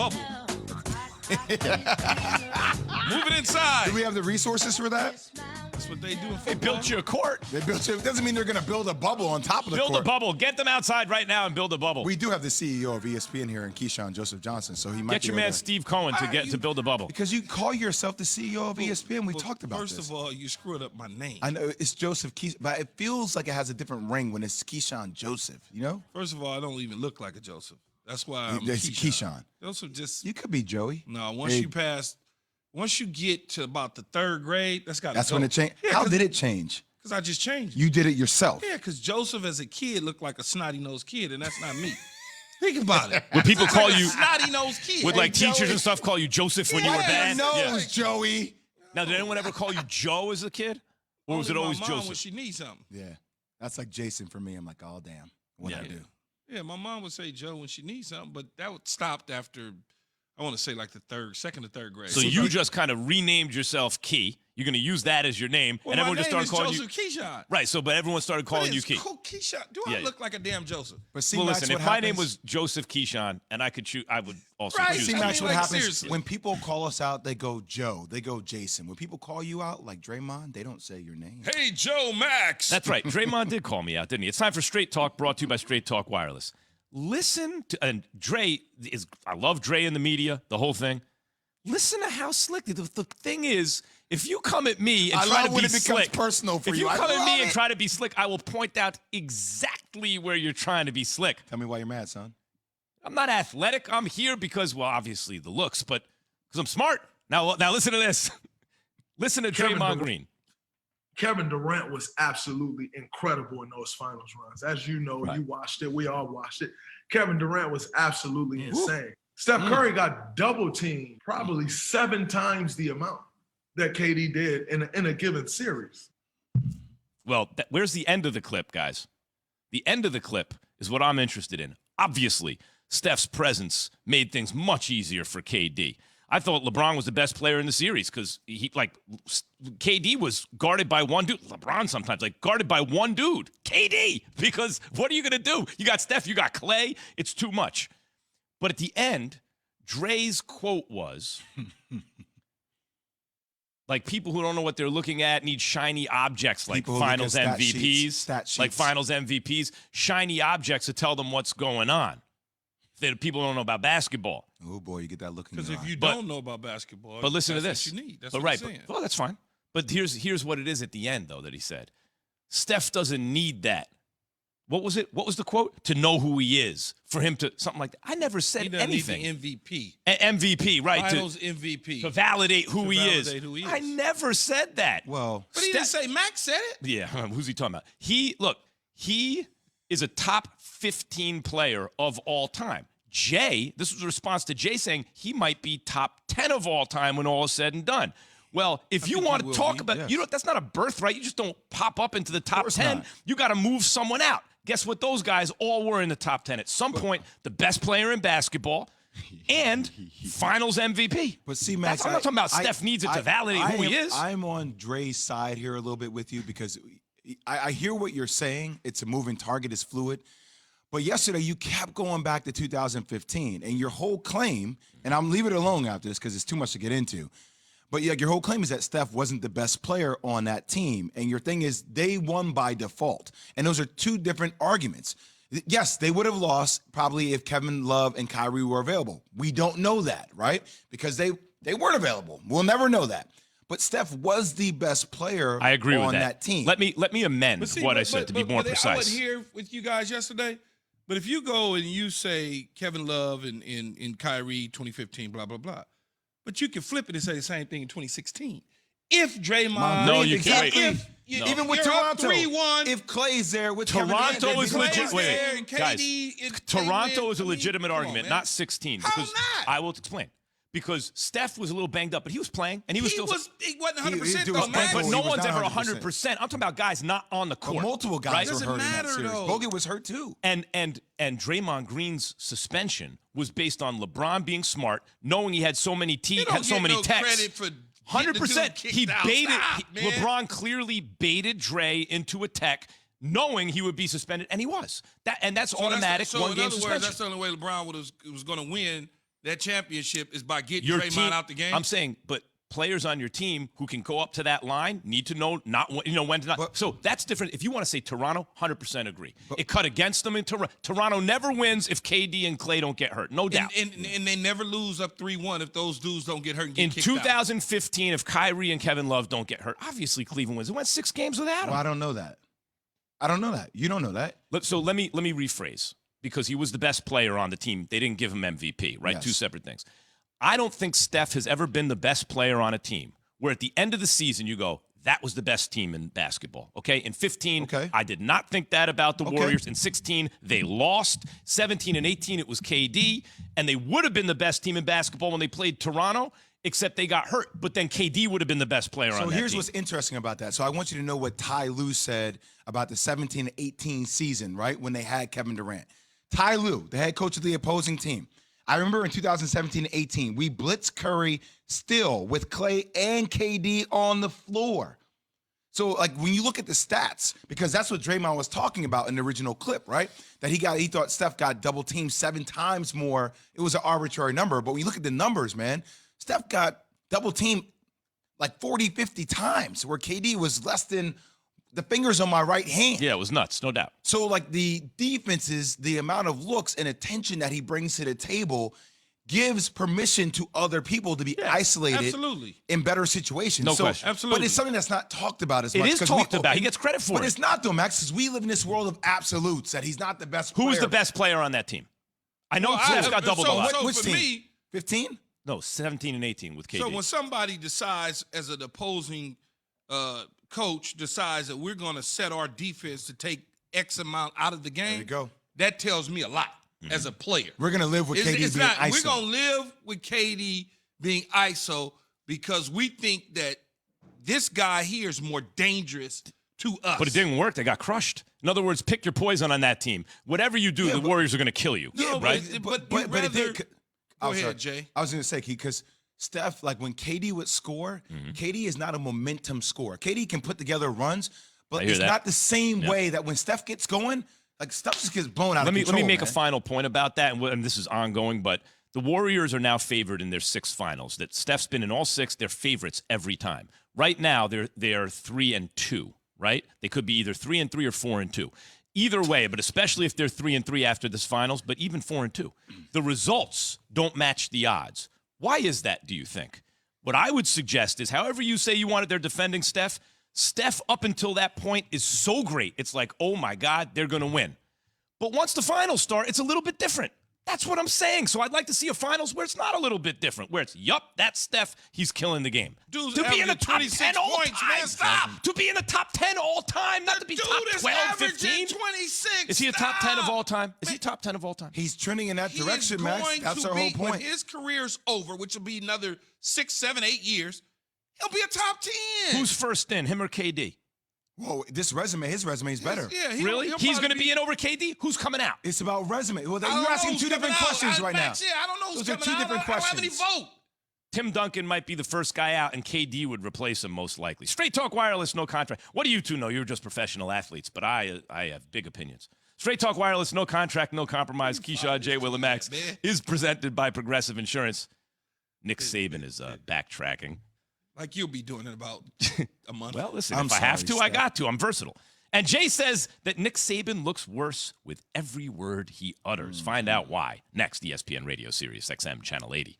bubble. Move it inside. Do we have the resources for that? That's what they do in football. They built you a court. They built it. Doesn't mean they're going to build a bubble on top of the court. Build a bubble. Get them outside right now and build a bubble. We do have the CEO of ESPN here in Keyshawn Joseph Johnson, so he might Get your man Steve Cohen to build a bubble. Because you call yourself the CEO of ESPN. We talked about this. First of all, you screwed up my name. I know it's Joseph Keyshawn, but it feels like it has a different ring when it's Keyshawn Joseph, you know? First of all, I don't even look like a Joseph. That's why I'm Keyshawn. Joseph just... You could be Joey. No, once you get to about the third grade, that's when it changed. Yeah, how did it change? Because I just changed. You did it yourself. Yeah, because Joseph as a kid looked like a snotty-nosed kid, and that's not me. Think about it. Would people call you snotty-nosed kid? Would teachers and stuff call you Joseph when you were bad? Joey. Now, did anyone ever call you Joe as a kid, or was it always my mom Joseph? When she needs something. Yeah, that's like Jason for me. I'm like, oh damn, what I do? Yeah, my mom would say Joe when she needs something, but that stopped after. I want to say like the second or third grade. So you just kind of renamed yourself Key. You're going to use that as your name, well, and everyone just started calling Joseph Keyshawn. Right. So, but everyone started calling you Key. Keyshawn. Do I look like a damn Joseph? But see, well, Max, listen. If my name was Joseph Keyshawn and I could choose, I would also choose. See, Max, what happens seriously. when people call us out? They go Joe. They go Jason. When people call you out, like Draymond, they don't say your name. Hey, Joe Max. That's right. Draymond did call me out, didn't he? It's time for Straight Talk, brought to you by Straight Talk Wireless. Listen to, and I love Dre in the media, the whole thing. Listen to how slick. The thing is, if you come at me and try to be slick, personal for if you come at me and try to be slick, I will point out exactly where you're trying to be slick. Tell me why you're mad, son. I'm not athletic. I'm here because, well, obviously the looks, but because I'm smart. Now listen to this. Listen to Draymond Green. Kevin Durant was absolutely incredible in those finals runs. As you know, you watched it. We all watched it. Kevin Durant was absolutely insane. Steph Curry got double teamed probably 7 times the amount that KD did in a given series. Well, where's the end of the clip, guys? The end of the clip is what I'm interested in. Obviously, Steph's presence made things much easier for KD. I thought LeBron was the best player in the series because KD was guarded by one dude. LeBron sometimes guarded by one dude, KD. Because what are you going to do? You got Steph, you got Clay. It's too much. But at the end, Dre's quote was, people who don't know what they're looking at need shiny objects like finals MVPs, like finals MVPs, shiny objects to tell them what's going on. People don't know about basketball. Oh, boy, you get that look in your eye. Because if you don't know about basketball, but listen to that's this. what you need. That's what I'm saying. Well, that's fine. But here's what it is at the end, though, that he said. Steph doesn't need that. What was it? What was the quote? To know who he is. For him to, something like that. I never said anything. Need the MVP. MVP, right. Finals MVP. To validate who he is. Who he is. I never said that. Well. But he didn't say Max said it. Yeah, who's he talking about? He is a top 15 player of all time. Jay, this was a response to Jay saying he might be top 10 of all time when all is said and done. Well, if you want to talk about, that's not a birthright. You just don't pop up into the top 10. Not. You got to move someone out. Guess what? Those guys all were in the top 10 at some point. The best player in basketball and Finals MVP. But see, Max, I'm not talking about Steph needs it to validate who he is. I'm on Dre's side here a little bit with you because I hear what you're saying. It's a moving target. It's fluid. But yesterday, you kept going back to 2015, and your whole claim, and I'm leaving it alone after this because it's too much to get into, but your whole claim is that Steph wasn't the best player on that team, and your thing is they won by default. And those are two different arguments. Yes, they would have lost probably if Kevin Love and Kyrie were available. We don't know that, right? Because they weren't available. We'll never know that. But Steph was the best player I agree on with that team. Let me amend what I said to be more precise. I wasn't here with you guys yesterday. But if you go and you say Kevin Love and Kyrie 2015, blah, blah, blah, but you can flip it and say the same thing in 2016. If Draymond... No, you can't. Even with Toronto, 3-1, if Clay's there with Toronto is legit. Wait, guys, Toronto is a legitimate argument, not 16. How because not? I will explain. Because Steph was a little banged up, but he was playing, and he wasn't 100% though, man. But no one's ever 100%. I'm talking about guys not on the court. But multiple guys right? were hurt in that series. Though. Bogut was hurt too. And Draymond Green's suspension was based on LeBron being smart, knowing he had so many texts. Credit for 100%. He baited. Stop, LeBron clearly baited Dre into a tech, knowing he would be suspended, and he was. That's automatic. So one in game other suspension. words, that's the only way LeBron was going to win that championship is by getting Your Draymond team, out the game. I'm saying, but players on your team who can go up to that line need to know when to not. But- So that's different. If you want to say Toronto, 100% agree. It cut against them in Toronto. Toronto never wins if KD and Clay don't get hurt. No doubt. and they never lose up 3-1 if those dudes don't get hurt and get In kicked out. 2015, if Kyrie and Kevin Love don't get hurt, obviously Cleveland wins. It went 6 games without him. Well, I don't know that. You don't know that. So let me rephrase, because he was the best player on the team. They didn't give him MVP, right? Yes. 2 separate things. I don't think Steph has ever been the best player on a team where at the end of the season you go, that was the best team in basketball. Okay. In 15, I did not think that about the Warriors. In 16, they lost. 17 and 18, it was KD. And they would have been the best team in basketball when they played Toronto, except they got hurt. But then KD would have been the best player on that team. So here's what's interesting about that. So I want you to know what Ty Lue said about the 17 and 18 season, right, when they had Kevin Durant. Ty Lue, the head coach of the opposing team. I remember in 2017 and 18, we blitzed Curry still with Clay and KD on the floor. So, like, when you look at the stats, because that's what Draymond was talking about in the original clip, right? That he thought Steph got double teamed 7 times more. It was an arbitrary number. But when you look at the numbers, man, Steph got double teamed like 40, 50 times, where KD was less than the fingers on my right hand. Yeah, it was nuts, no doubt. So, like, the defenses, the amount of looks and attention that he brings to the table gives permission to other people to be isolated absolutely. in better situations. No question. Absolutely. But it's something that's not talked about as It much. is talked about. He gets credit for But it. it's not, though, Max, because we live in this world of absolutes, that he's not the best player. Who was the best player on that team? I know Steph's got doubled a lot. So Which for team? me, 15? No, 17 and 18 with KD. so when somebody decides, as an opposing coach, decides that we're going to set our defense to take X amount out of the game, There you go. that tells me a lot as a player. We're going to live with KD being ISO. We're going to live with KD being ISO because we think that this guy here is more dangerous to us. But it didn't work. They got crushed. In other words, pick your poison on that team. Whatever you do, the Warriors are going to kill you. No, right? but it did. Go ahead, Jay. I was going to say, because Steph, like when KD would score, KD is not a momentum scorer. KD can put together runs, but it's not the same way that when Steph gets going, like stuff just gets blown out of control. Let me make man. a final point about that, and this is ongoing, but the Warriors are now favored in their 6 finals. That Steph's been in all 6. They're favorites every time. Right now, they're 3-2, right? They could be either 3-3 or 4-2. Either way, but especially if they're 3-3 after this finals, but even 4-2, the results don't match the odds. Why is that, do you think? What I would suggest is, however you say you want it, they're defending Steph. Steph, up until that point, is so great. It's like, oh my God, they're going to win. But once the finals start, it's a little bit different. That's what I'm saying. So I'd like to see a finals where it's not a little bit different, where it's, that's Steph, he's killing the game. Dude's to be in the top 26 10 all points, time. man, stop. To be in the top 10 all time, not to be Dude top is 12, averaging 15. 26. Is he a top 10 of Stop. all time? Is he top 10 of all time? He's trending in that He direction, is Max. going That's to our whole be, when point. his career's over, which will be another 6, 7, 8 years, he'll be a top 10. Who's first in, him or KD? Whoa, his resume is better. Yeah, Really? He's going to be in over KD? Who's coming out? It's about resume. Well, I don't you're know asking who's 2 different coming out. questions right now. Max, yeah, I don't know who's Those are coming 2 out. different I don't have any questions. vote. Tim Duncan might be the first guy out, and KD would replace him most likely. Straight Talk Wireless, no contract. What do you two know? You're just professional athletes, but I have big opinions. Straight Talk Wireless, no contract, no compromise. Keyshawn, J. Will, and Max is presented by Progressive Insurance. Nick Saban is backtracking. Like you'll be doing it about a month. Well, listen, I'm if I have sorry, to, I Steph. got to. I'm versatile. And Jay says that Nick Saban looks worse with every word he utters. Find out why. Next, ESPN Radio Sirius XM Channel 80.